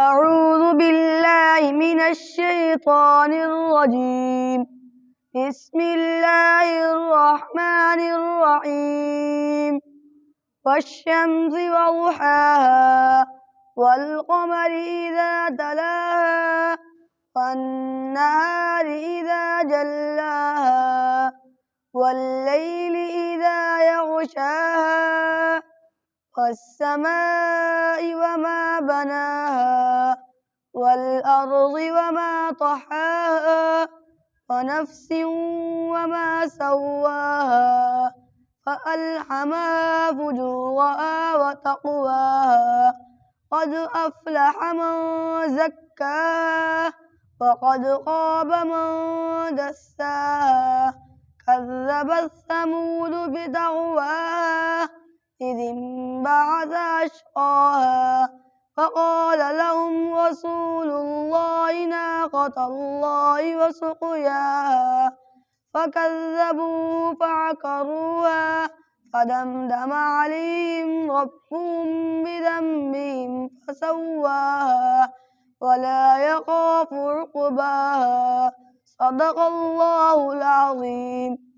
أعوذ بالله من الشيطان الرجيم. بسم الله الرحمن الرحيم. والشمس وضحاها والقمر إذا تلاها والنهار إذا جلاها والليل إذا يغشاها والسماء وما بناها والأرض وما طحاها ونفس وما سواها فألهمها فجورها وتقواها قد أفلح من زكاها وقد خاب من دساها كذبت ثمود بطغواها إذ انبعث أشقاها فقال لهم رسول الله ناقة الله وسقياها فكذبوه فعقروها فدمدم عليهم ربهم بذنبهم فسواها ولا يخاف عقباها. صدق الله العظيم.